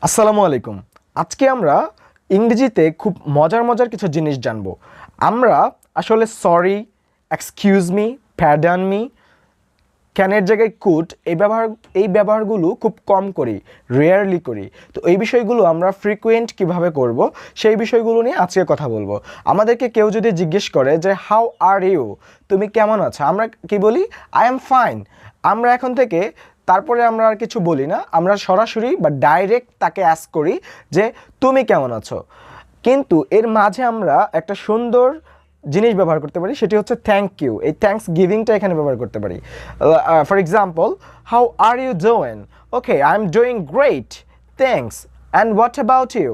আসসালামু আলাইকুম। আজকে আমরা ইংরেজিতে খুব মজার কিছু জিনিস জানবো। আমরা আসলে সরি, এক্সকিউজ মি, প্যার্ডন মি, ক্যানের জায়গায় কুড এই ব্যবহারগুলো খুব কম করি, রেয়ারলি করি। তো এই বিষয়গুলো আমরা ফ্রিকুয়েন্ট কিভাবে করব সেই বিষয়গুলো নিয়ে আজকে কথা বলবো। আমাদেরকে কেউ যদি জিজ্ঞেস করে যে হাউ আর ইউ, তুমি কেমন আছো, আমরা কি বলি? I am fine. আমরা এখন থেকে তারপরে আমরা আর কিছু বলি না, আমরা সরাসরি বা ডাইরেক্ট তাকে অ্যাস্ক করি যে তুমি কেমন আছো। কিন্তু এর মাঝে আমরা একটা সুন্দর জিনিস ব্যবহার করতে পারি, সেটি হচ্ছে থ্যাংক ইউ। এই থ্যাঙ্কস গিভিংটা এখানে ব্যবহার করতে পারি। For example, how are you doing? Okay, I am doing great, thanks. And what about you?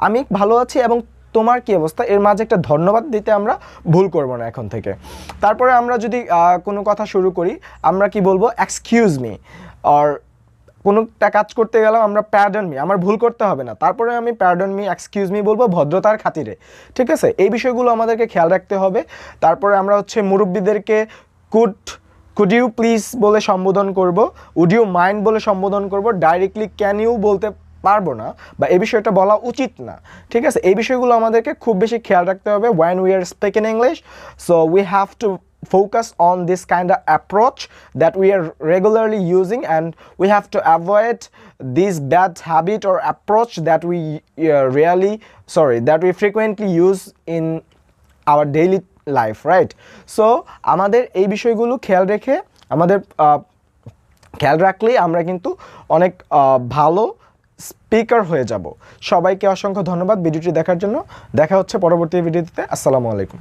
আমি ভালো আছি এবং তোমার কি অবস্থা? এর মাঝে একটা ধন্যবাদ দিতে আমরা ভুল করব না এখন থেকে। তারপরে আমরা যদি কোনো কথা শুরু করি, আমরা কি বলবো? Excuse me. আর কোনোটা কাজ করতে গেলাম আমরা প্যার্ডন মি, আমার ভুল করতে হবে না, তারপরে আমি প্যার্ডন মি, এক্সকিউজ মি বলবো ভদ্রতার খাতিরে। ঠিক আছে, এই বিষয়গুলো আমাদেরকে খেয়াল রাখতে হবে। তারপরে আমরা মুরব্বীদেরকে কুড ইউ প্লিজ বলে সম্বোধন করব, উড ইউ মাইন্ড বলে সম্বোধন করব, ডাইরেক্টলি ক্যান ইউ বলতে পারবো না, বা এই বিষয়টা বলা উচিত না। ঠিক আছে, এই বিষয়গুলো আমাদেরকে খুব বেশি খেয়াল রাখতে হবে when we are speaking English. So we have to focus on this kind of approach that we are regularly using, and we have to avoid this bad habit or approach that we frequently use in our daily life, right? So আমাদের এই বিষয়গুলো খেয়াল রাখলেই আমরা কিন্তু অনেক ভালো speaker হয়ে যাব। সবাইকে অসংখ্য ধন্যবাদ ভিডিওটি দেখার জন্য। দেখা হচ্ছে পরবর্তী ভিডিওতে। আসসালামু আলাইকুম।